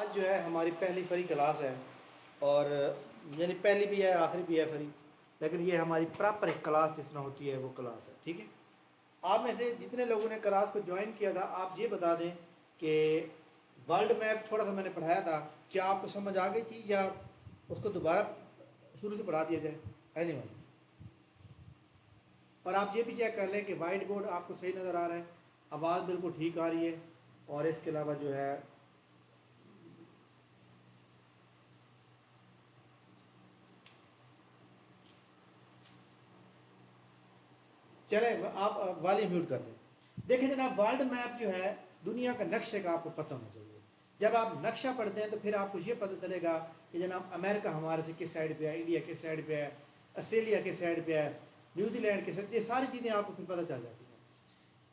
आज जो है हमारी पहली फ्री क्लास है और यानी पहली भी है आखिरी भी है फ्री, लेकिन ये हमारी प्रॉपर एक क्लास जिस तरह होती है वो क्लास है। ठीक है, आप में से जितने लोगों ने क्लास को ज्वाइन किया था आप ये बता दें कि वर्ल्ड मैप थोड़ा सा मैंने पढ़ाया था, क्या आपको समझ आ गई थी या उसको दोबारा शुरू से पढ़ा दिया जाए? एनीवन, और आप ये भी चेक कर लें कि वाइट बोर्ड आपको सही नज़र आ रहा है, आवाज़ बिल्कुल ठीक आ रही है, और इसके अलावा जो है चले आप वाली म्यूट कर दें। देखिए जनाब, वर्ल्ड मैप जो है दुनिया का नक्शे का आपको पता होना चाहिए। जब आप नक्शा पढ़ते हैं तो फिर आपको ये पता चलेगा कि जनाब अमेरिका हमारे से किस साइड पे है, इंडिया किस साइड पे है, ऑस्ट्रेलिया किस साइड पे है, न्यूजीलैंड किस साइड, ये सारी चीज़ें आपको फिर पता चल जाती हैं।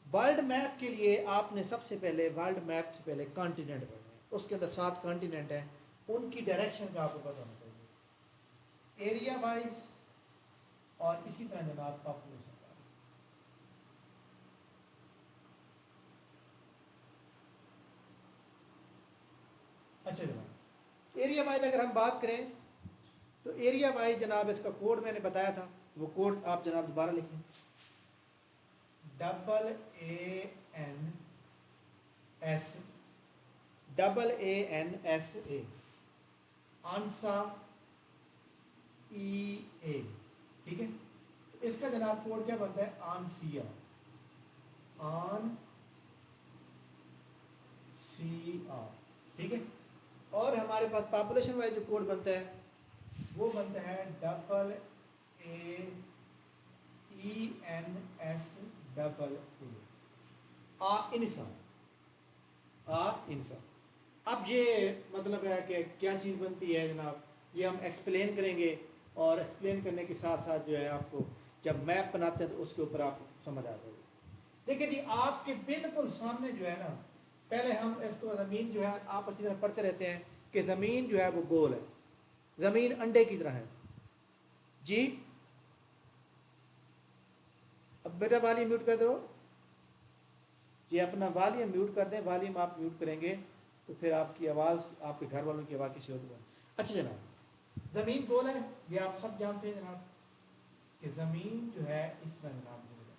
वर्ल्ड मैप के लिए आपने सबसे पहले वर्ल्ड मैप से पहले कॉन्टिनेंट पढ़ना है, उसके अंदर 7 कॉन्टिनेंट हैं, उनकी डायरेक्शन का आपको पता होना चाहिए एरिया वाइज, और इसी तरह जनाब पॉपुलेशन। अच्छा जनाब, एरिया वाइज अगर हम बात करें तो एरिया वाइज जनाब इसका कोड मैंने बताया था, वो कोड आप जनाब दोबारा लिखें, AANS AANSA आंसा EA। ठीक है, तो इसका जनाब कोड क्या बनता है? आनसिया, ठीक है। और हमारे पास पॉपुलेशन वाइज जो कोड बनता है वो बनता है AAENSAA इंसा। अब ये मतलब है कि क्या चीज़ बनती है जनाब, ये हम एक्सप्लेन करेंगे, और एक्सप्लेन करने के साथ साथ जो है आपको जब मैप बनाते हैं तो उसके ऊपर आप समझ आ जाएगी। देखिए जी, आपके बिल्कुल सामने जो है ना, पहले हम इसको ज़मीन जो है आप अच्छी तरह पढ़ते रहते हैं कि ज़मीन जो है वो गोल है, ज़मीन अंडे की तरह है जी। अब बेटा वॉल्यूम म्यूट कर दो जी, अपना वॉल्यूम म्यूट कर दें, वॉल्यूम आप म्यूट करेंगे तो फिर आपकी आवाज़, आपके घर वालों की आवाज़ किसी और को। अच्छा जनाब, ज़मीन गोल है, ये आप सब जानते हैं जनाब कि ज़मीन जो है इस तरह जनाब गोल है,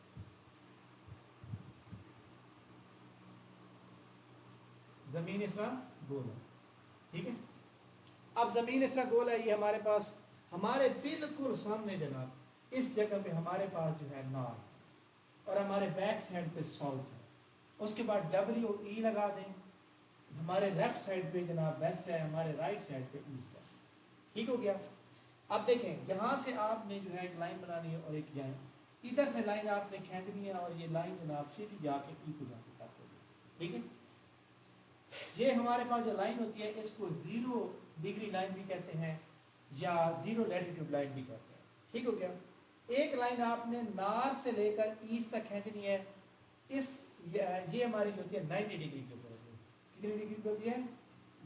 ज़मीन इस तरह गोल है। ठीक है, अब ज़मीन इस तरह गोल है, ये हमारे पास हमारे बिल्कुल सामने जनाब इस जगह पे हमारे पास जो है नॉर्थ, और हमारे बैक साइड पे साउथ है। उसके बाद WE लगा दें, हमारे लेफ्ट साइड पे जनाब वेस्ट है, हमारे राइट साइड पे ईस्ट है। ठीक हो गया। अब देखें, यहाँ से आपने जो है एक लाइन बनानी है और एक जाए, इधर से लाइन आपने खींचनी है और ये लाइन जनाब सीधी जाके ई को जाके काट होगी। ठीक है, ये हमारे पास जो लाइन होती है इसको 0 डिग्री लाइन भी कहते हैं या 0 लैटिट्यूड लाइन भी कहते हैं। ठीक हो गया। एक लाइन आपने नॉर्थ से लेकर ईस्ट तक खींचनी है, इस ये हमारी जो होती है 90 डिग्री के ऊपर होती है। कितनी डिग्री पे होती है?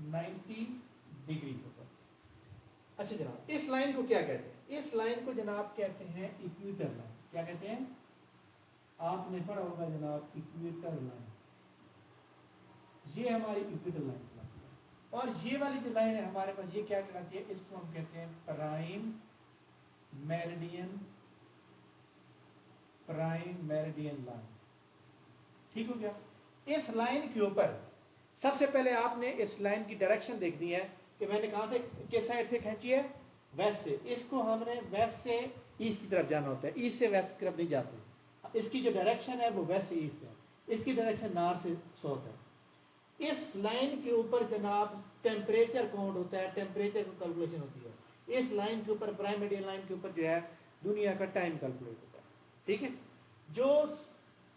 90 डिग्री के ऊपर। अच्छा जनाब, इस लाइन को क्या कहते हैं? इस लाइन को जनाब कहते हैं इक्वेटर लाइन। क्या कहते हैं? आपने पढ़ा होगा जनाब इक्वेटर लाइन, ये हमारी इक्वेटर लाइन कहलाती है। और ये वाली जो लाइन है हमारे पास, ये क्या कहलाती है? इसको हम कहते हैं prime meridian, prime meridian line. ठीक हो गया। इस लाइन के ऊपर सबसे पहले आपने इस लाइन की डायरेक्शन देखनी है कि मैंने कहा से किस साइड से खींची है? वेस्ट से। इसको हमने वेस्ट से ईस्ट की तरफ जाना होता है, ईस्ट से वेस्ट की तरफ नहीं जाते। इसकी जो डायरेक्शन है वो वेस्ट से ईस्ट है, इसकी डायरेक्शन नॉर्थ से साउथ है। इस लाइन के ऊपर जनाब टेम्परेचर काउंट होता है, टेम्परेचर की कैलकुलेशन होती है। इस लाइन के ऊपर, प्राइम मेरिडियन लाइन के ऊपर जो है दुनिया का टाइम कैलकुलेट होता है। ठीक है, जो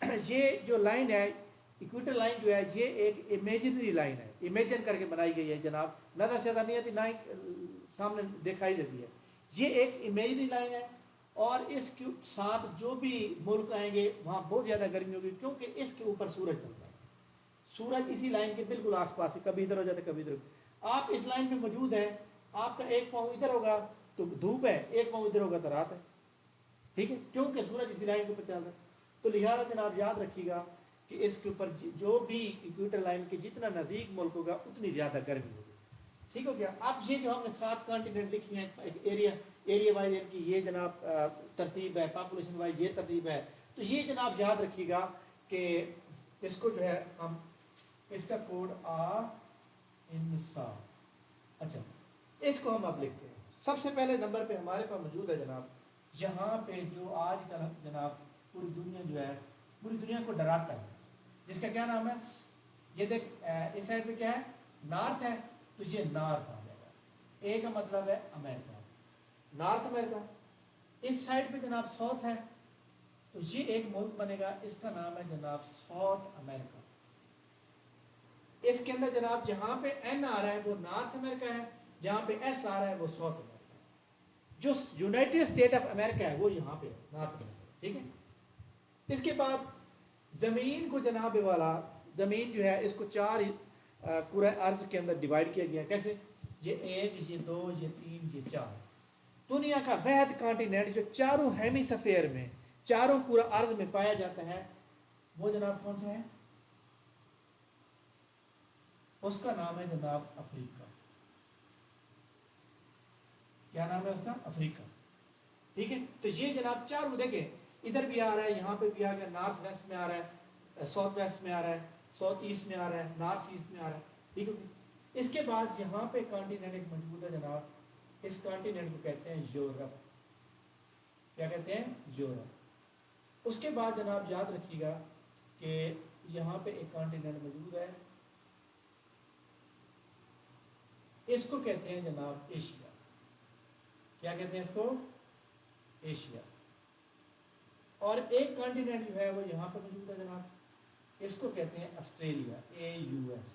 ये जो लाइन है इक्वेटर लाइन जो है ये एक इमेजिनरी लाइन है, इमेजिन करके बनाई गई है जनाब, नजर से नहीं आती, ना ही सामने दिखाई देती है। ये एक इमेजिनरी लाइन है, और इसके साथ जो भी मुल्क आएंगे वहाँ बहुत ज़्यादा गर्मी होगी, क्योंकि इसके ऊपर सूरज चलता है। सूरज इसी लाइन के बिल्कुल आसपास है, कभी इधर हो जाता है कभी इधर। आप इस लाइन पे मौजूद हैं, आपका एक पाँव इधर होगा तो धूप है, एक पाँव इधर होगा तो रात है। ठीक है, क्योंकि सूरज इसी लाइन के ऊपर चल रहा है। तो लिहाजा जनाब याद रखिएगा कि इसके ऊपर जो भी इक्वेटर लाइन के जितना नज़दीक मुल्क होगा उतनी ज़्यादा गर्मी होगी। ठीक हो गया। अब ये जो हमने 7 कॉन्टिनेंट लिखी हैं, एक एरिया वाइज इनकी ये जनाब तरतीब है, पॉपुलेशन वाइज ये तरतीब है। तो ये जनाब याद रखिएगा कि इसको जो है हम इसका कोड इंसा, अच्छा इसको हम अब लिखते हैं। सबसे पहले नंबर पे हमारे पास मौजूद है जनाब, यहाँ पे जो आज का जनाब पूरी दुनिया जो है, पूरी दुनिया को डराता है, जिसका क्या नाम है, ये देख इस साइड पे क्या है, नॉर्थ है, तो ये नॉर्थ आ जाएगा। ए का मतलब है अमेरिका, नॉर्थ अमेरिका। इस साइड पे जनाब साउथ है, तो ये एक मुल्क बनेगा, इसका नाम है जनाब साउथ अमेरिका। इसके अंदर जनाब जहां पे एन आ रहा है वो नॉर्थ अमेरिका है, जहां पे एस आ रहा है वो साउथ अमेरिका है। जो यूनाइटेड स्टेट ऑफ अमेरिका है वो यहाँ पे नॉर्थ अमेरिका, ठीक है। इसके बाद जमीन को जनाब वाला, जमीन जो है इसको 4 पूरा अर्ज के अंदर डिवाइड किया गया। कैसे, ये 1, ये 2, ये 3, ये 4। दुनिया का वहद कॉन्टिनेंट जो चारों हेमिस्फीयर में, चारों पूरा अर्ज में पाया जाता है, वो जनाब कौन सा है, उसका नाम है जनाब अफ्रीका। क्या नाम है उसका, अफ्रीका, ठीक है। तो ये जनाब चारों देखें, इधर भी आ रहा है, यहाँ पे भी आ गया, नॉर्थ वेस्ट में आ रहा है, साउथ वेस्ट में आ रहा है, साउथ ईस्ट में आ रहा है, नॉर्थ ईस्ट में आ रहा है, ठीक है। इसके बाद यहाँ पे कॉन्टिनेंट एक मौजूद है जनाब, इस कॉन्टिनेंट को कहते हैं यूरोप। क्या कहते हैं, यूरोप। उसके बाद जनाब याद रखिएगा कि यहाँ पे एक कॉन्टिनेंट मौजूद है, इसको कहते हैं जनाब एशिया। क्या कहते हैं इसको, एशिया। और एक कॉन्टिनेंट जो है वो यहाँ पे मौजूद है जनाब, इसको कहते हैं ऑस्ट्रेलिया, AUS।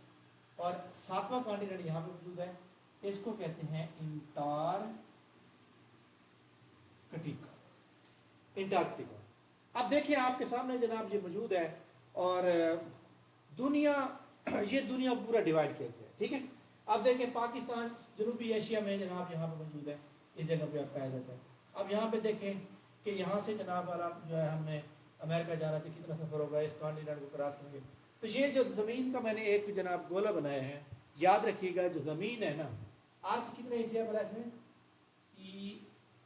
और 7वां कॉन्टिनेंट यहाँ पे मौजूद है, इसको कहते हैं इंटार्कटिका। अब देखिए आपके सामने जनाब ये मौजूद है, और दुनिया, ये दुनिया पूरा डिवाइड किया गया है, ठीक है। अब देखें पाकिस्तान जनूबी एशिया में जनाब यहाँ पे मौजूद है, इस जगह पे पाया जाता है। अब यहाँ पे देखें कि यहाँ से जनाब वाला जो है हमने अमेरिका जाना था, कितना सफ़र होगा इस कॉन्टिनेंट को क्रॉस करेंगे। तो ये जो ज़मीन का मैंने एक जनाब गोला बनाया है, याद रखिएगा जो ज़मीन है ना, अर्थ कितने हिस्से बना इसमें, ई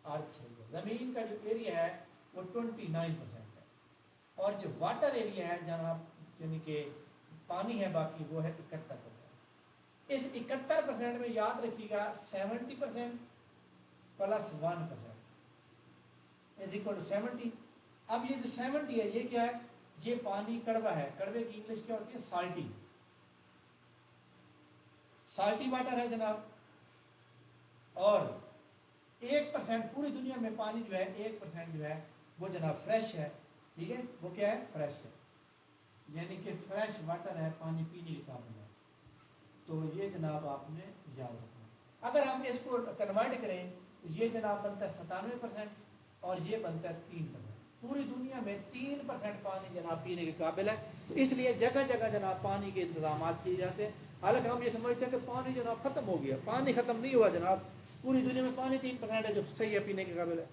अर्थ। ज़मीन का जो एरिया है वो 29% है, और जो वाटर एरिया है जनाब, यानी कि पानी है बाकी, वो है 71%। इस 71% में याद रखिएगा 70% प्लस 1% इज इक्वल टू 70। अब ये जो 70 है ये क्या है, ये पानी कड़वा है, कड़वे की इंग्लिश क्या होती है, साल्टी, साल्टी वाटर है जनाब। और 1% पूरी दुनिया में पानी जो है, 1% जो है वो जनाब फ्रेश है, ठीक है, वो क्या है, फ्रेश है, यानी कि फ्रेश वाटर है, पानी पीने के काबिल है। तो ये जनाब आपने याद रखना। अगर हम इसको कन्वर्ट करें तो ये जनाब बनता है 97%, और ये बनता है 3%। पूरी दुनिया में 3% पानी जनाब पीने के काबिल है। तो इसलिए जगह जगह जनाब पानी के इंतजाम किए जाते हैं। हालांकि हम ये समझते हैं कि पानी जनाब ख़त्म हो गया, पानी ख़त्म नहीं हुआ जनाब, पूरी दुनिया में पानी 3% है जो सही है पीने के काबिल है,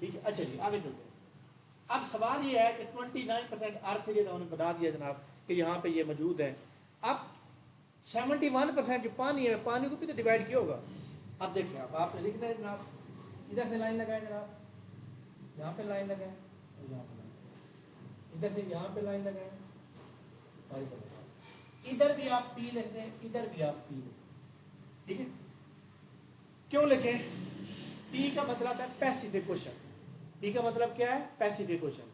ठीक है। अच्छा जी आगे चलते हैं। अब सवाल ये है कि 29% अर्थ एरिया उन्होंने बना दिया जनाब कि यहाँ पे ये मौजूद है। अब 71% जो पानी है, पानी को भी तो डिवाइड किया होगा। अब देखिए आप, आपने लिखना है जनाब, इधर से लाइन लगाए जनाब, यहाँ पे लाइन लगाए और यहाँ पे लाइन, इधर से यहाँ पे लाइन लगाए और इधर भी आप पी लिखते हैं, इधर भी आप पी लिखते हैं, ठीक है। क्यों लिखें, पी का मतलब है पैसिफिक ओशन। पी का मतलब क्या है, पैसिफिक ओशन।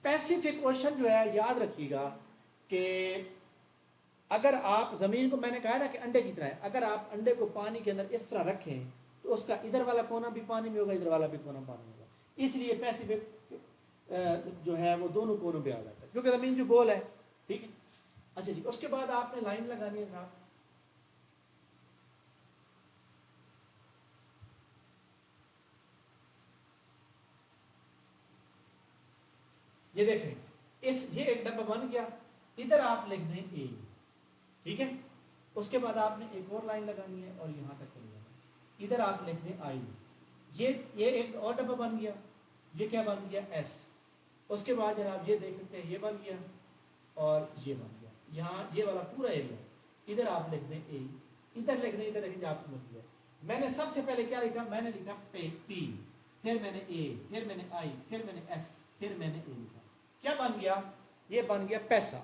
पैसिफिक ओशन जो है याद रखिएगा कि अगर आप ज़मीन को, मैंने कहा ना कि अंडे की तरह है, अगर आप अंडे को पानी के अंदर इस तरह रखें तो उसका इधर वाला कोना भी पानी में होगा, इधर वाला भी कोना पानी में होगा। इसलिए पैसिफिक जो है वो दोनों कोनों पे आ जाता है, क्योंकि ज़मीन जो गोल है, ठीक है। अच्छा जी, उसके बाद आपने लाइन लगानी है जनाब, ये देखें, ये एक डब्बा बन गया, इधर आप लिख दें ए, ठीक है। उसके बाद आपने एक और लाइन लगानी है और यहाँ तक चले जाना, इधर आप लिख दें आई। ये एक और डब्बा बन गया, ये क्या बन गया, एस। उसके बाद जनाब ये देख सकते हैं, ये बन गया और ये बन गया। यहाँ ये वाला पूरा एरिया, इधर आप लिख दें ए, इधर लिख दें, इधर लिख दें, आपको मिल गया। मैंने सबसे पहले क्या लिखा, मैंने लिखा पी, फिर मैंने ए, फिर मैंने आई, फिर मैंने एस, फिर मैंने ए लिखा। क्या बन गया, ये बन गया पैसा।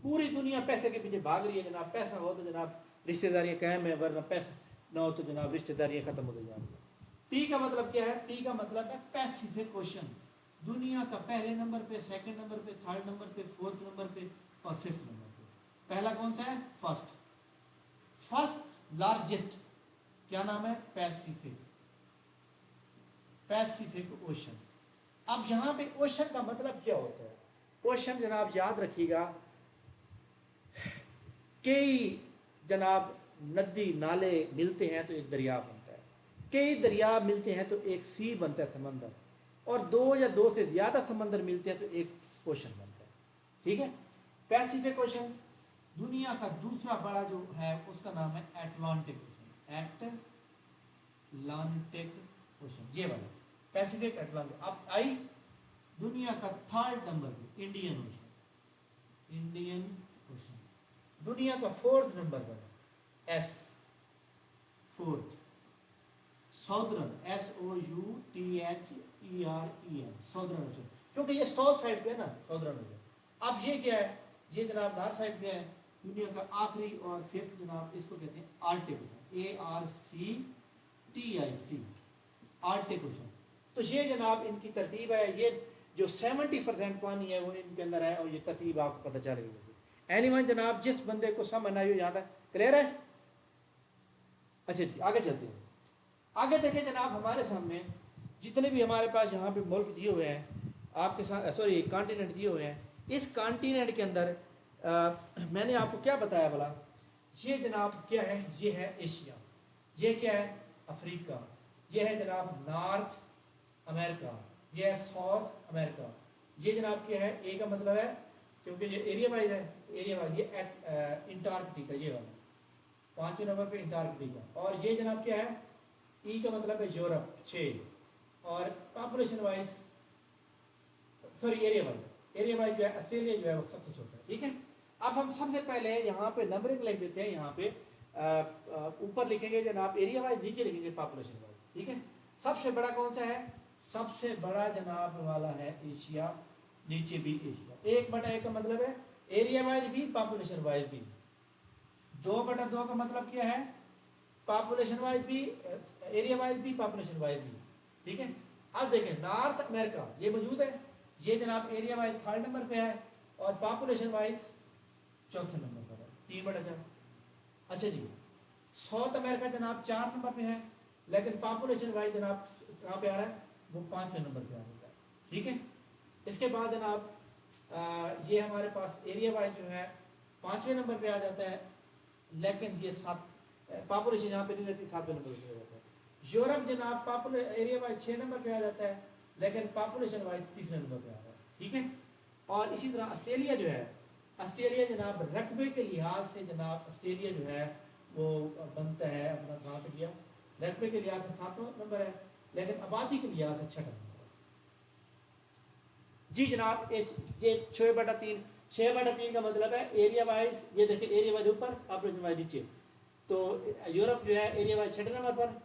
पूरी दुनिया पैसे के पीछे भाग रही है जनाब। पैसा हो तो जनाब रिश्तेदारियाँ कायम है, वरना पैसा ना हो तो जनाब रिश्तेदारियाँ खत्म हो जाएंगी। पी का मतलब क्या है, पी का मतलब है पैसिफिक ओशन। दुनिया का पहले नंबर पे, सेकंड नंबर पे, थर्ड नंबर पे, फोर्थ नंबर पे और फिफ्थ नंबर पे। पहला कौन सा है, फर्स्ट लार्जेस्ट, क्या नाम है, पैसिफिक ओशन। अब यहाँ पे ओशन का मतलब क्या होता है, ओशन जनाब याद रखिएगा, कई जनाब नदी नाले मिलते हैं तो एक दरिया बनता है, कई दरिया मिलते हैं तो एक सी बनता है, समंदर, और दो या दो से ज़्यादा समंदर मिलते हैं तो एक ओशन बनता है। ठीक है, पैसिफिक ओशन। दुनिया का दूसरा बड़ा जो है उसका नाम है एटलांटिक ओशन, एटलांटिक ओशन, ये वाला पैसिफिक एटलांटिक। अब आई दुनिया का थर्ड नंबर पे इंडियन ओशन, इंडियन ओशन। दुनिया का फोर्थ नंबर पर S, fourth southern, SOUTHERN, southern ocean, क्योंकि ये साउथ साइड पे है ना, साउदर्न ओशन। अब ये क्या है, ये जनाब नॉर्थ साइड पे है। दुनिया का आखिरी और फिफ्थ जनाब इसको कहते हैं Arctic ocean, ARCTIC, Arctic ocean. तो ये जनाब इनकी तरतीब है। ये जो 70% पानी है वो इनके अंदर है, और ये तरतीब आपको पता चल रही होगी। एनीवन जनाब, जिस बंदे को समझ आई हो यहाँ तक क्लियर है? अच्छा जी, आगे चलते हैं। आगे देखें जनाब, हमारे सामने जितने भी हमारे पास यहाँ पे मुल्क दिए हुए हैं, आपके साथ सॉरी कॉन्टिनेंट दिए हुए हैं, इस कॉन्टिनेंट के अंदर मैंने आपको क्या बताया भला, ये जनाब क्या है, ये है एशिया, ये क्या है अफ्रीका, ये है जनाब नॉर्थ अमेरिका, ये है साउथ अमेरिका, ये जनाब क्या है, ए का मतलब है क्योंकि ये एरिया वाइज है, एरिया वाइज ये अंटार्कटिका, ये वाला 5वें नंबर पे अंटार्कटिका। और ये जनाब क्या है, ई का मतलब है यूरोप 6, और population wise sorry area wise जो है ऑस्ट्रेलिया जो है वो सबसे छोटा है। ठीक है, अब हम सबसे पहले यहाँ पे नंबरिंग लिख देते हैं। यहाँ पे ऊपर लिखेंगे जनाब एरिया वाइज, नीचे लिखेंगे पॉपुलेशन वाइज। ठीक है, सबसे बड़ा कौन सा है, सबसे बड़ा जनाब वाला है एशिया, नीचे भी एशिया। 1/1 का मतलब है एरिया वाइज भी पॉपुलेशन वाइज भी। 2/2 का मतलब क्या है, पॉपुलेशन वाइज भी, एरिया वाइज भी, पॉपुलेशन वाइज भी। ठीक है, अब देखें नॉर्थ अमेरिका ये मौजूद है, ये जनाब एरिया वाइज थर्ड नंबर पे है और पॉपुलेशन वाइज चौथे नंबर पर है, 3/4। अच्छा जी, साउथ अमेरिका जनाब 4 नंबर पे है, लेकिन पॉपुलेशन वाइज जनाब कहाँ पे आ रहा है, वो 5वें नंबर पे आ जाता है। ठीक है, इसके बाद जनाब ये हमारे पास एरिया वाइज जो है 5वें नंबर पे आ जाता है, लेकिन ये पॉपुलेशन यहाँ पे नहीं रहती, 7वें नंबर पे आ जाता है। यूरोप जनाब एरिया वाइज 6 नंबर पे आ जाता है, लेकिन पॉपुलेशन वाइज 3रे नंबर पे आ रहा है। ठीक है, और इसी तरह ऑस्ट्रेलिया जो है, ऑस्ट्रेलिया जनाब रकबे के लिहाज से जनाब ऑस्ट्रेलिया जो है वो बनता है अपना, कहाँ पे गया, रकबे के लिहाज से 7वां नंबर है, लेकिन आबादी के लिहाज से 6वां नंबर है। जी जनाब, इस ये 6/3 का मतलब है एरिया वाइज, ये देखिए एरिया वाइज ऊपर, पॉपुलेशन वाइज नीचे। तो यूरोप जो है एरिया वाइज 6 नंबर पर,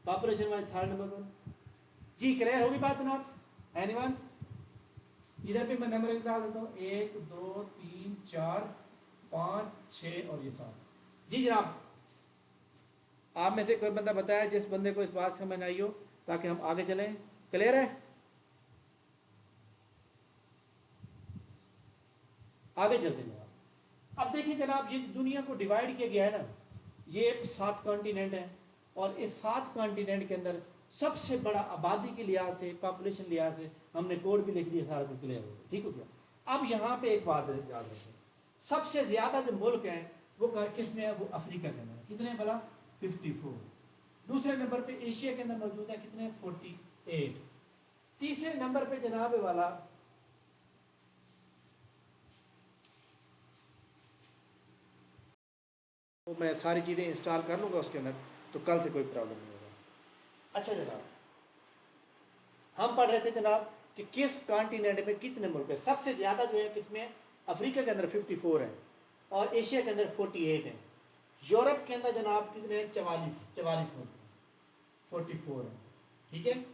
पॉपुलेशन वाइज 3rd नंबर पर। जी क्लियर होगी बात जनाब? एनीवन? इधर भी मैं नंबर निकाल देता हूँ, 1 2 3 4 5 6 और ये 7। जी जनाब, आप में से कोई बंदा बताया जिस बंदे को इस बात समझ आई हो, ताकि हम आगे चलें। क्लियर है? आगे चलते हैं जनाब। अब देखिए जनाब, ये दुनिया को डिवाइड किया गया है ना, ये 7 कॉन्टिनेंट है, और इस 7 कॉन्टिनेंट के अंदर सबसे बड़ा आबादी के लिहाज से, पॉपुलेशन लिहाज से, हमने कोड भी लिख दिया, सारा कुछ क्लियर हो गया। ठीक हो गया। अब यहाँ पे एक बात याद रखें, सबसे ज़्यादा जो मुल्क हैं वो किस में है, वो अफ्रीका के अंदर। कितने भला? 54। दूसरे नंबर पे एशिया के अंदर मौजूद है, कितने? 48। तीसरे नंबर पे जनाब वाला तो मैं सारी चीज़ें इंस्टॉल कर लूँगा उसके अंदर, तो कल से कोई प्रॉब्लम नहीं होगा। अच्छा जनाब, हम पढ़ रहे थे जनाब कि किस कॉन्टिनेंट में कितने मुल्क है। सबसे ज़्यादा जो है किसमें? अफ्रीका के अंदर 54 है, और एशिया के अंदर 48 हैं। यूरोप के अंदर जनाब कितने हैं? 44 मुल्क 44 है, ठीक है।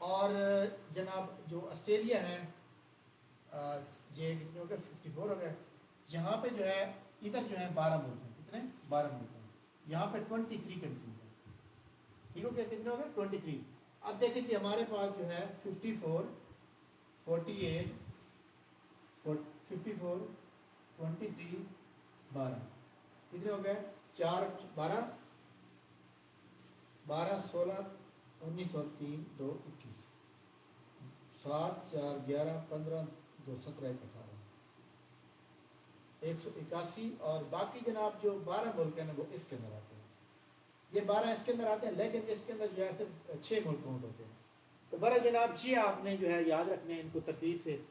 और जनाब जो ऑस्ट्रेलिया है ये कितने हो गए? 54 हो गए। यहाँ पे जो है इधर जो है 12 मुल्क हैं। कितने? 12 मुल्क हैं। यहाँ पे 23 कंट्रीज हैं, ठीक हो गया? कितने हो गए? 23। अब देखिए जी हमारे पास जो है 54 48 54 23 12 कितने हो गए? 4 12 12 16 19 और 3 2 21 7 4 11 15 2 17 18 181 और बाकी जनाब जो 12 मुल्क हैं ना वो इसके अंदर आते हैं। ये 12 इसके अंदर आते हैं, लेकिन इसके अंदर जो है सिर्फ 6 मुल्क काउंट होते हैं। तो बड़ा जनाब ये आपने जो है याद रखने हैं इनको तरतीब से,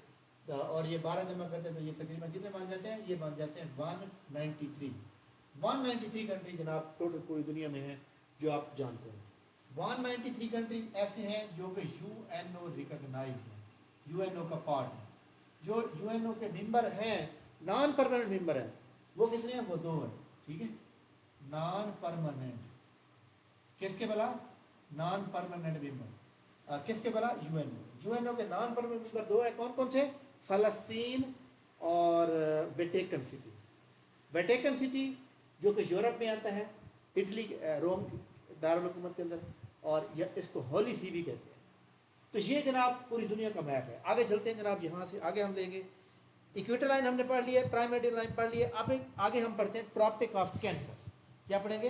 और ये 12 जमा करते हैं तो ये तकरीबन कितने बन जाते हैं? ये बन जाते हैं 193 कंट्री जनाब टोटल पूरी दुनिया में है जो आप जानते हैं। 193 कंट्रीज ऐसे हैं जो कि यूएनओ रिकॉग्नाइज हैं, यूएनओ का पार्ट है। जो यूएनओ के मेंबर हैं, नॉन परमानेंट मेंबर हैं, वो कितने हैं? वो 2 हैं, ठीक है। नॉन परमानेंट किसके भला? नॉन परमानेंट मेंबर किसके भला? यूएनओ के नॉन परमानेंट मेंबर 2 है। कौन कौन से? फ़लस्तीन और वेटिकन सिटी। वेटिकन सिटी जो कि यूरोप में आता है, इटली रोम दारुल हुकूमत के अंदर, और इसको होली सी भी कहते हैं। तो ये जनाब पूरी दुनिया का मैप है। आगे चलते हैं जनाब, यहाँ से आगे हम लेंगे। इक्वेटर लाइन हमने पढ़ लिया, प्राइम मेरिडियन लाइन पढ़ लिया। अब आगे हम पढ़ते हैं ट्रॉपिक ऑफ कैंसर। क्या पढ़ेंगे?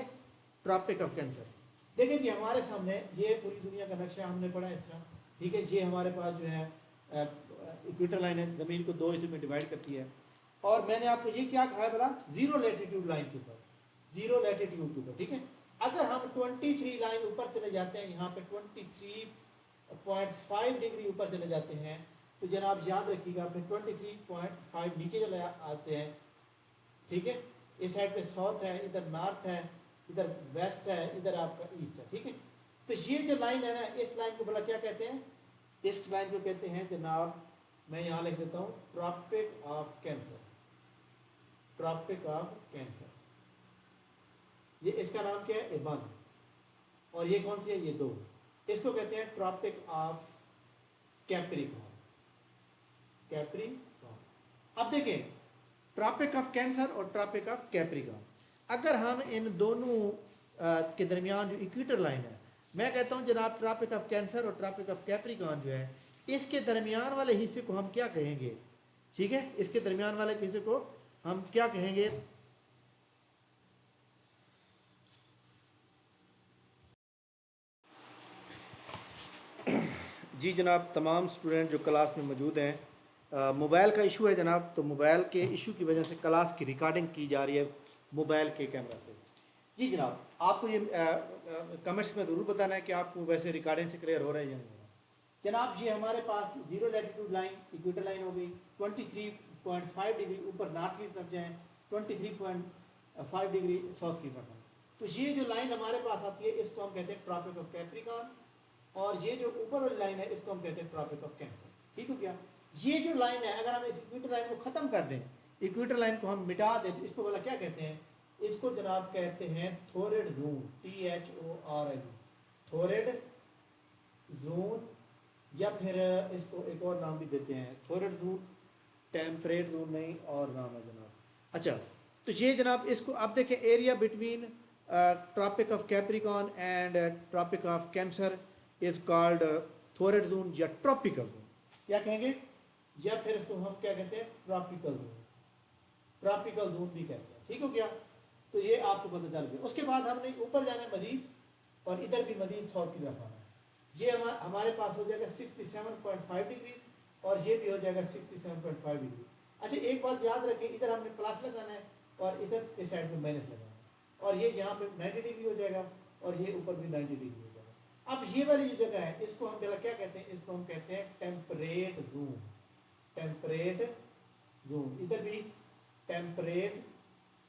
Tropic of cancer. देखिए जी हमारे सामने ये पूरी दुनिया का नक्शा हमने पढ़ा इस तरह, ठीक है। ये हमारे पास जो है इक्वेटर लाइन है, ज़मीन को 2 हिस्सों में डिवाइड करती है। और मैंने आपको ये क्या कहा है बोला? 0 लैटिट्यूड लाइन के ऊपर, 0 लैटिट्यूड के ऊपर, ठीक है। अगर हम 23 लाइन ऊपर चले जाते हैं, यहाँ पे 23.5 डिग्री ऊपर चले जाते हैं, तो जनाब याद रखिएगा अपने 23.5 नीचे चले आते हैं, ठीक है। इस साइड पे साउथ है, इधर नॉर्थ है, इधर वेस्ट है, इधर आपका ईस्ट है, ठीक है। तो ये जो लाइन है ना, इस लाइन को बोला क्या कहते हैं? इस लाइन को कहते हैं जनाब, मैं यहाँ लिख देता हूँ, tropic of cancer. Tropic of cancer, ये इसका नाम क्या है? A1। और ये कौन सी है? ये 2। इसको कहते हैं ट्रॉपिक ऑफ कैप्रिकॉर्न। कैप्रिकॉर्न। अब देखें ट्रॉपिक ऑफ कैंसर और ट्रॉपिक ऑफ कैप्रिकॉर्न, अगर हम इन दोनों के दरमियान जो इक्वेटर लाइन है, मैं कहता हूँ जनाब ट्रॉपिक ऑफ कैंसर और ट्रॉपिक ऑफ कैप्रिकॉर्न जो है, इसके दरमियान वाले हिस्से को हम क्या कहेंगे? ठीक है, इसके दरमियान वाले हिस्से को हम क्या कहेंगे? जी जनाब, तमाम स्टूडेंट जो क्लास में मौजूद हैं, मोबाइल का इशू है जनाब, तो मोबाइल के इशू की वजह से क्लास की रिकॉर्डिंग की जा रही है मोबाइल के कैमरा से। जी जनाब, आपको ये कमेंट्स में ज़रूर बताना है कि आपको वैसे रिकॉर्डिंग से क्लियर हो रहा है या नहीं हो रहा। जनाब ये हमारे पास 0 लैटिट्यूड लाइन, इक्वेटर लाइन हो गई, 23.5 डिग्री ऊपर नॉर्थ की तरफ जाएँ, 23.5 डिग्री साउथ की तरफ। तो ये जो लाइन हमारे पास आती है इसको हम कहते हैं ट्रॉपिक ऑफ कैप्रिकॉर्न, और ये जो ऊपर वाली लाइन है इसको हम कहते हैं ट्रॉपिक ऑफ कैंसर, ठीक हो गया। ये जो लाइन है, अगर हम इस इक्वेटर लाइन को ख़त्म कर दें, इक्वेटर लाइन को हम मिटा दें, तो इसको बोला क्या कहते हैं? इसको जनाब कहते हैं थोरेड जोन, THORED, थोरेड जोन, या फिर इसको एक और नाम भी देते हैं थोरेड जोन, टेम्परेट जोन नहीं और नाम है जनाब। अच्छा, तो ये जनाब इसको आप देखें, area between tropic of Capricorn and tropic of Cancer is called torrid zone या ट्रॉपिकल जोन, क्या कहेंगे? या फिर इसको हम क्या कहते हैं? ट्रॉपिकल जोन, ट्रॉपिकल जोन भी कहते हैं, ठीक हो गया। तो ये आपको पता चल गया। उसके बाद हमने ऊपर जाना है मजीद, और इधर भी मजीद साउथ की तरफ आना है। ये हमारे पास हो जाएगा 67.5 डिग्री, और ये भी हो जाएगा 67.5 डिग्री। अच्छा, एक बात याद रखें, इधर हमने प्लस लगाना है और इधर इस साइड में माइनस लगाना है, और ये यहाँ पे 90 डिग्री हो जाएगा, और ये ऊपर भी 90 डिग्री हो जाएगा। अब ये वाली जो जगह है इसको हम पहले क्या कहते हैं? इसको हम कहते हैं टेम्परेट जोन, टेम्परेट जोन, इधर भी टेम्परेट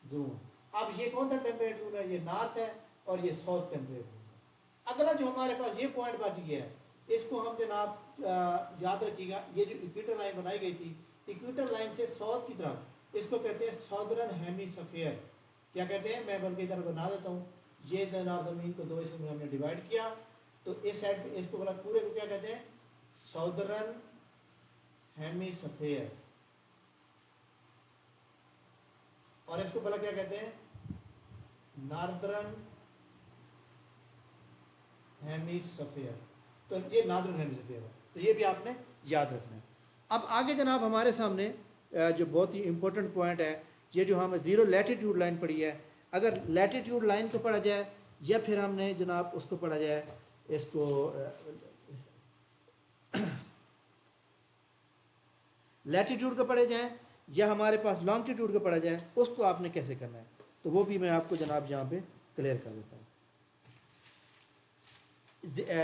जोन। अब ये कौन सा टेम्परेट जोन है? ये नॉर्थ है, और ये साउथ टेम्परेट जोन है। अगला जो हमारे पास ये पॉइंट बच गया है, इसको हम जनाब याद रखिएगा, ये जो इक्वेटर लाइन बनाई गई थी, इक्वेटर लाइन से साउथ की तरफ इसको कहते हैं साउदर्न हेमिस्फीयर। क्या कहते हैं, मैं बल्कि इधर बना देता हूँ। ये जनाब ज़मीन को दो हिस्सों में हमने डिवाइड किया, तो इस साइड पे इसको बोला पूरे को क्या कहते हैं, साउदर्न हेमिस्फीयर, और इसको बोला क्या कहते हैं, नॉर्दर्न हेमिस्फीयर। तो ये नॉर्दर्न हेमिस्फीयर है, तो ये भी आपने याद रखना है। अब आगे जनाब हमारे सामने जो बहुत ही इंपॉर्टेंट पॉइंट है, ये जो हम जीरो लैटिट्यूड लाइन पढ़ी है, अगर लैटिट्यूड लाइन को पढ़ा जाए या फिर हमने जनाब उसको पढ़ा जाए, इसको लैटिट्यूड को पढ़े जाए या हमारे पास लॉन्गिट्यूड को पढ़ा जाए, उसको आपने कैसे करना है, तो वो भी मैं आपको जनाब यहाँ पे क्लियर कर देता हूँ।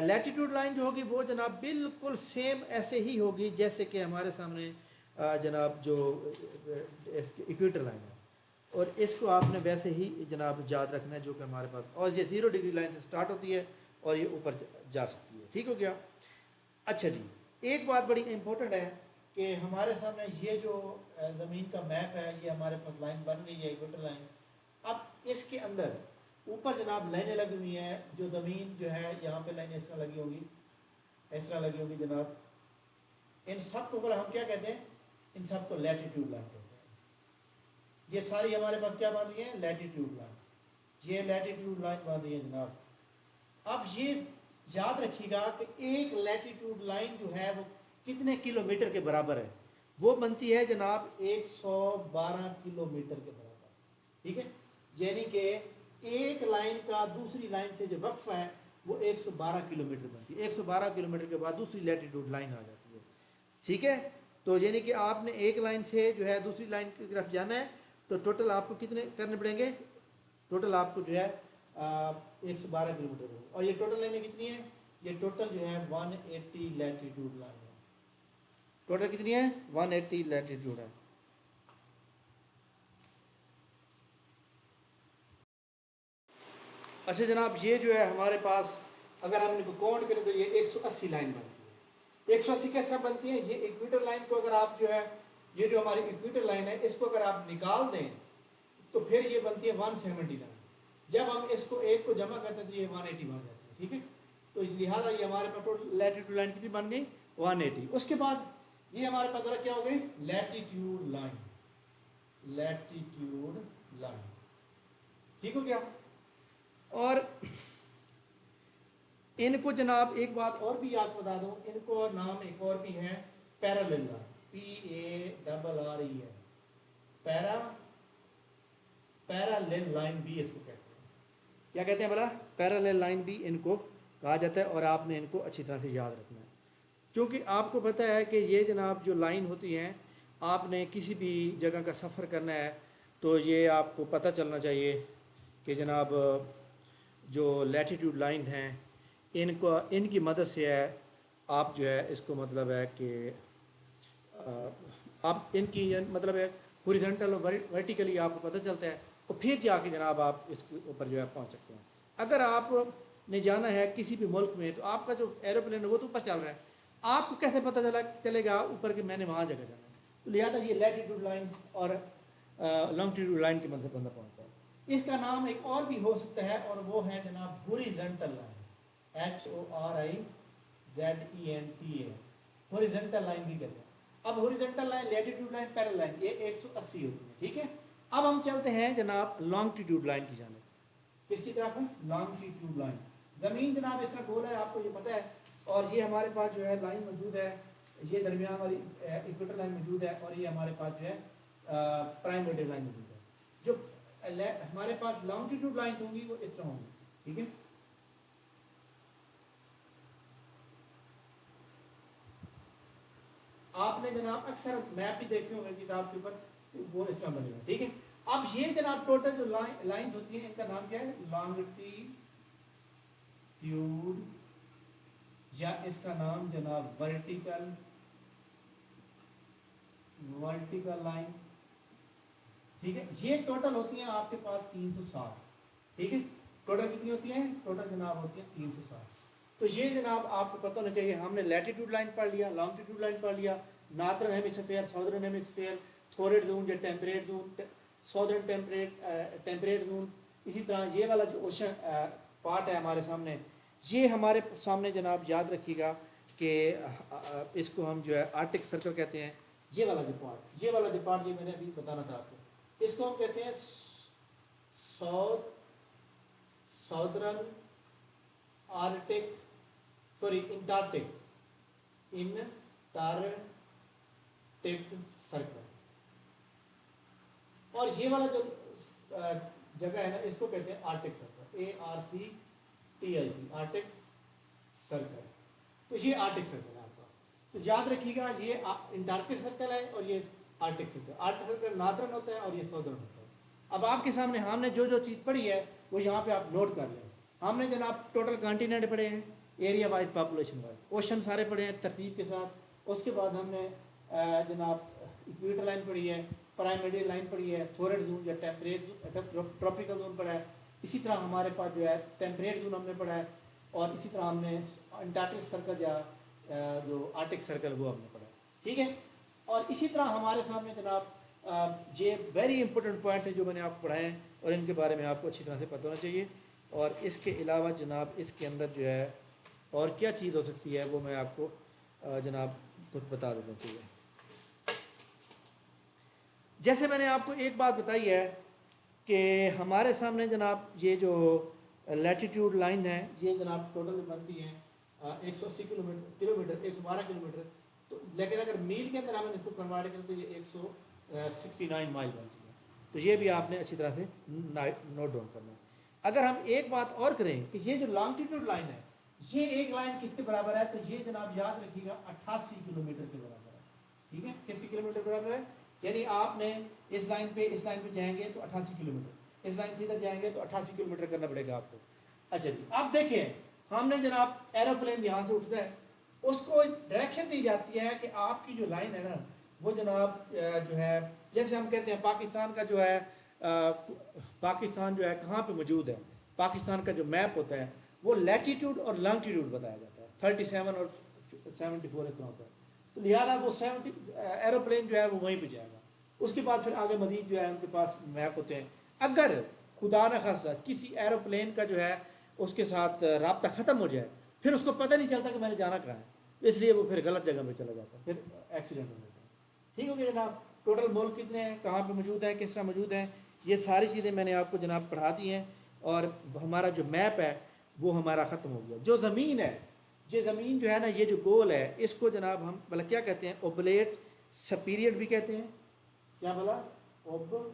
लैटिट्यूड लाइन जो होगी वो जनाब बिल्कुल सेम ऐसे ही होगी जैसे कि हमारे सामने जनाब जो इक्वेटर लाइन है, और इसको आपने वैसे ही जनाब याद रखना है जो कि हमारे पास, और ये 0 डिग्री लाइन से स्टार्ट होती है और ये ऊपर जा सकती है। ठीक हो गया। अच्छा जी, एक बात बड़ी इंपॉर्टेंट है कि हमारे सामने ये जो ज़मीन का मैप है, ये हमारे पास लाइन बन रही है इक्वेटर लाइन। अब इसके अंदर ऊपर जनाब लाइनें लगी हुई हैं, जो ज़मीन जो है यहाँ पे लाइनें इस तरह लगी होंगी, इस तरह लगी होंगी जनाब। इन सब को हम क्या कहते हैं, इन सब को लैटिट्यूड लाइन कहते हैं। ये सारी हमारे पास क्या बन रही है, लैटिट्यूड लाइन, ये लैटिट्यूड लाइन बन रही है जनाब। अब ये याद रखिएगा कि एक लैटिट्यूड लाइन जो है वो कितने किलोमीटर के बराबर है, वो बनती है जनाब 112 किलोमीटर के बराबर। ठीक है, यानी कि एक लाइन का दूसरी लाइन से जो वक्फा है वो 112 किलोमीटर बनती है। 112 किलोमीटर के बाद दूसरी लैटिट्यूड लाइन आ जाती है। ठीक है, तो यानी कि आपने एक लाइन से जो है दूसरी लाइन की तरफ जाना है, तो टोटल आपको कितने करने पड़ेंगे, टोटल आपको जो है 112 किलोमीटर। और ये टोटल लाइनें कितनी है, ये टोटल जो है 180 लैटिट्यूड लाइन है। टोटल कितनी है, 180 लैटिट्यूड है। अच्छा जनाब, ये जो है हमारे पास अगर हम इनको काउंट करें तो ये 180 लाइन बनती है। 180 किस तरह बनती है, ये इक्वेटर लाइन को अगर आप जो है, ये जो हमारी इक्वेटर लाइन है, इसको अगर आप निकाल दें तो फिर ये बनती है 170 लाइन। जब हम इसको एक को जमा करते हैं तो ये 180 बन जाती है। ठीक है, तो लिहाजा ये हमारे पास टोटल लैटिट्यूड लाइन कितनी बन गई, 180। उसके बाद ये हमारे पास वाला क्या हो गई, लैटिट्यूड लाइन, लैटिट्यूड लाइन। ठीक हो गया। और इनको जनाब एक बात और भी आपको बता दूं, इनको नाम एक और भी है parallel line, PARREL, para parallel line भी इसको कहते हैं। क्या कहते हैं बोला, पैरेलल लाइन भी इनको कहा जाता है, और आपने इनको अच्छी तरह से याद रखना है, क्योंकि आपको पता है कि ये जनाब जो लाइन होती हैं, आपने किसी भी जगह का सफ़र करना है तो ये आपको पता चलना चाहिए कि जनाब जो लैटिट्यूड लाइन हैं इनको, इनकी मदद से है आप जो है इसको मतलब है कि आप इनकी मतलब है हॉरिजॉन्टल और वर्टिकली आपको पता चलता है, और फिर जाके जनाब आप इसके ऊपर जो है पहुंच सकते हैं। अगर आपने जाना है किसी भी मुल्क में, तो आपका जो एरोप्लेन है वो तो ऊपर चल रहा है, आपको कैसे पता चलेगा ऊपर कि मैंने वहाँ जगह जाना है। तो लिहाजा ये लैटिट्यूड लाइन और लॉन्गिट्यूड लाइन की मदद से बंदा पहुँचता है। इसका नाम एक और भी हो सकता है, और वो है जनाब horizontal line, HORIZENTA, horizontal line भी कहते हैं। अब horizontal line, latitude line, parallel line, ये 180 होती है। ठीक है, अब हम चलते हैं जनाब लॉन्गिट्यूड लाइन की जाने। किसकी तरफ है, लॉन्गिट्यूड लाइन। ज़मीन जनाब इतना गोल है, आपको ये पता है, और ये हमारे पास जो है लाइन मौजूद है, ये दरमियान वाली इक्वेटर लाइन मौजूद है, और ये हमारे पास जो है प्राइम मेरिडियन लाइन मौजूद है। जो हमारे पास लॉन्गिट्यूड लाइन होंगी वो इस तरह होंगी। ठीक है, आपने जनाब अक्सर मैप भी देखे होंगे किताब के ऊपर, तो वो इस तरह बनेगा। ठीक है, अब ये जनाब टोटल जो लाइन होती है इनका नाम क्या है, लॉन्गिट्यूड, या इसका नाम जनाब वर्टिकल लाइन। ठीक है, ये टोटल होती है आपके पास 360। ठीक है, टोटल कितनी होती है, टोटल जनाब होती है 360। तो ये जनाब आपको पता होना चाहिए, हमने लैटिट्यूड लाइन पढ़ लिया, लॉन्गिट्यूड लाइन पढ़ लिया, northern hemisphere, southern hemisphere, torrid zone या temperate zone, southern temperate zone. इसी तरह ये वाला जो ओशन पार्ट है हमारे सामने, ये हमारे सामने जनाब याद रखिएगा कि इसको हम जो है आर्टिक सर्कल कहते हैं। ये वाला जो पार्ट ये मैंने अभी बताना था आपको, इसको हम कहते हैं सॉदर्न आर्टिक सॉरी इंटार्कटिक सर्कल। और ये वाला जो जगह है ना, इसको कहते हैं Arctic circle, ARCTIC, Arctic circle. तो ये आर्टिक सर्कल है आपका। तो याद रखिएगा ये इंटार्कटिक सर्कल है और ये Arctic circle. Arctic circle northern होता है और ये सॉदर्न होता है। अब आपके सामने हमने जो चीज़ पढ़ी है वो यहाँ पे आप नोट कर लें। हमने जनाब टोटल कॉन्टिनेंट पढ़े हैं, area wise, population wise, ocean सारे पढ़े हैं तरतीब के साथ। उसके बाद हमने जनाब इक्वेटर लाइन पढ़ी है, प्राइमेडियल लाइन पढ़ी है, थोरेट जोन या टेम्परेट ट्रॉपिकल जोन पढ़ा है। इसी तरह हमारे पास जो है टेम्परेट जोन हमने पढ़ा है, और इसी तरह हमने अंटार्कटिक सर्कल या जो आर्टिक सर्कल वो हमने पढ़ा है। ठीक है। और इसी तरह हमारे सामने जनाब ये वेरी इंपॉर्टेंट पॉइंट्स हैं जो मैंने आपको पढ़ाए हैं, और इनके बारे में आपको अच्छी तरह से पता होना चाहिए। और इसके अलावा जनाब इसके अंदर जो है और क्या चीज़ हो सकती है वो मैं आपको जनाब कुछ बता देना चाहिए। जैसे मैंने आपको एक बात बताई है कि हमारे सामने जनाब ये जो लैटिट्यूड लाइन है, ये जनाब टोटल बनती है 180 किलोमीटर 112 किलोमीटर। तो लेकिन अगर मील के अंदर हम इसको कन्वर्ट करें तो ये 169 माइल बनती है। तो ये भी आपने अच्छी तरह से नोट डाउन करना है। अगर हम एक बात और करें कि ये जो लॉन्गिट्यूड लाइन है, ये एक लाइन किसके बराबर है, तो ये जनाब याद रखिएगा 88 किलोमीटर के बराबर है। ठीक है, किसके किलोमीटर बराबर है, यानी आपने इस लाइन पे जाएंगे तो 88 किलोमीटर, इस लाइन से इधर जाएंगे तो 88 किलोमीटर करना पड़ेगा आपको। अच्छा जी, अब देखिए हमने जनाब एरोप्लेन यहाँ से उठता है, उसको डायरेक्शन दी जाती है कि आपकी जो लाइन है ना वो जनाब जो है, जैसे हम कहते हैं पाकिस्तान का जो है पाकिस्तान जो है कहाँ पे मौजूद है, पाकिस्तान का जो मैप होता है वो लैटिट्यूड और लॉन्गिट्यूड बताया जाता है, 37 और 74 इतना होता है। तो लिहाजा वो 70 एरोप्लेन जो है वो वहीं पे जाएगा। उसके बाद फिर आगे मजीद जो है उनके पास मैप होते हैं। अगर खुदा न खासा किसी एरोप्लेन का जो है उसके साथ राब्ता ख़त्म हो जाए, फिर उसको पता नहीं चलता कि मैंने जाना कहाँ है, इसलिए वो फिर गलत जगह पे चला जाता है, फिर एक्सीडेंट हो जाता है। ठीक हो गया जनाब। टोटल मुल्क कितने हैं, कहाँ पे मौजूद हैं, किस तरह मौजूद हैं, ये सारी चीज़ें मैंने आपको जनाब पढ़ा दी हैं। और हमारा जो मैप है वो हमारा ख़त्म हो गया। जो ज़मीन है, ये ज़मीन जो है ना, ये जो गोल है, इसको जनाब हम भला क्या कहते हैं, ओबलेट सपीरियड भी कहते हैं। क्या बोला, ओबलेट,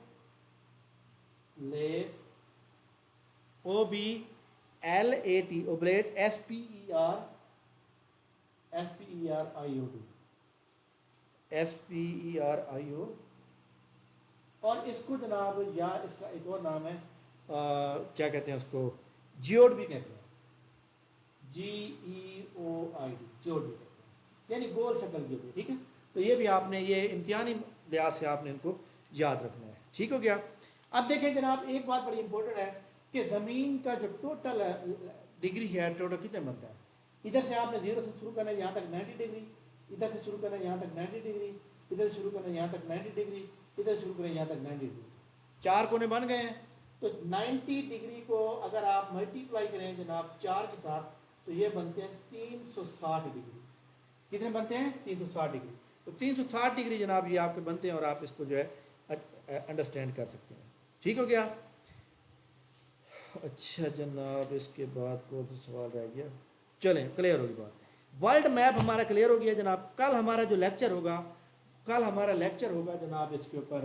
OBLAT, ओबलेट, SPERIO। और इसको जनाब या इसका एक और नाम है क्या कहते हैं उसको, जियोड भी कहते हैं, GEOID, जियोड भी कहते हैं, यानी गोल शक्ल की होती है। ठीक है, तो ये भी आपने ये इम्तिहानी लिहाज से आपने इनको याद रखना है। ठीक हो गया। अब देखें जनाब एक बात बड़ी इंपॉर्टेंट है कि ज़मीन का जो टोटल डिग्री है, टोटल कितने बनता है। इधर से आपने 0 से शुरू करना है यहाँ तक 90 डिग्री, इधर से शुरू करना है यहाँ तक 90 डिग्री, इधर से शुरू करना है यहाँ तक 90 डिग्री, इधर से शुरू करें यहाँ तक 90 डिग्री। 4 कोने बन गए हैं। तो 90 डिग्री को अगर आप मल्टीप्लाई करें जनाब 4 के साथ, तो ये बनते हैं 360 डिग्री। कितने बनते हैं, 360 डिग्री। तो 360 डिग्री जनाब ये आपके बनते हैं, और आप इसको जो है अंडरस्टैंड कर सकते हैं। ठीक हो गया। अच्छा जनाब, इसके बाद कोई तो सवाल रह गया, चलें क्लियर होगी बात। वर्ल्ड मैप हमारा क्लियर हो गया जनाब। कल हमारा जो लेक्चर होगा, कल हमारा लेक्चर होगा जनाब इसके ऊपर,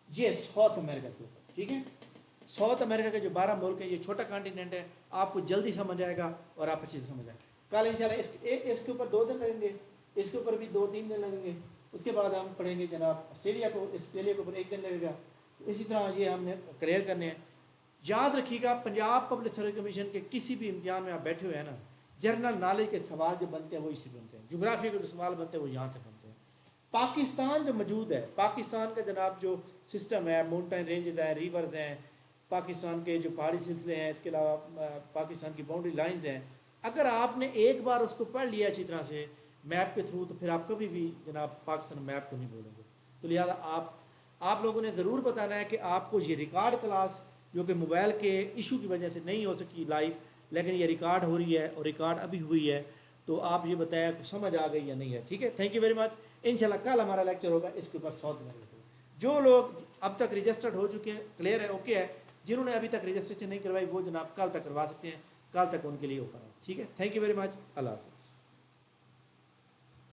ये साउथ अमेरिका के ऊपर। ठीक है, साउथ अमेरिका के जो 12 मुल्क है, ये छोटा कॉन्टिनेंट है, आपको जल्दी समझ आएगा और आप अच्छी से समझ आएगा। कल इंशाल्लाह इसके ऊपर 2 दिन लगेंगे, इसके ऊपर भी 2-3 दिन लगेंगे। उसके बाद हम पढ़ेंगे जनाब ऑस्ट्रेलिया को, ऑस्ट्रेलिया के ऊपर 1 दिन लगेगा। इसी तरह ये हमने क्लियर करने हैं। याद रखिएगा, पंजाब पब्लिक सर्विस कमीशन के किसी भी इम्तिहान में आप बैठे हुए हैं ना, जनरल नॉलेज के सवाल जो बनते हैं वो इससे बनते हैं, जोग्राफी के जो सवाल बनते हैं वो यहाँ से बनते हैं। पाकिस्तान जो मौजूद है, पाकिस्तान का जनाब जो सिस्टम है, माउंटेन रेंजेस हैं, रिवर्स हैं, पाकिस्तान के जो पहाड़ी सिलसिले हैं, इसके अलावा पाकिस्तान की बाउंड्री लाइंस हैं। अगर आपने एक बार उसको पढ़ लिया अच्छी तरह से मैप के थ्रू, तो फिर आप कभी भी जनाब पाकिस्तान मैप को नहीं बोलेंगे। तो लिहाजा आप लोगों ने ज़रूर बताना है कि आपको ये रिकॉर्ड क्लास जो कि मोबाइल के इशू की वजह से नहीं हो सकी लाइव, लेकिन ये रिकॉर्ड हो रही है और रिकॉर्ड अभी हुई है, तो आप ये बताया कि समझ आ गई या नहीं है। ठीक है, थैंक यू वेरी मच। इंशाल्लाह कल हमारा लेक्चर होगा इसके ऊपर 100 दिन। जो लोग अब तक रजिस्टर्ड हो चुके हैं, क्लियर है, ओके है, जिन्होंने अभी तक रजिस्ट्रेशन नहीं करवाई वो जनाब कल तक करवा सकते हैं, कल तक उनके लिए ओपन है। ठीक है, थैंक यू वेरी मच, अल्लाह हाफ़िज़।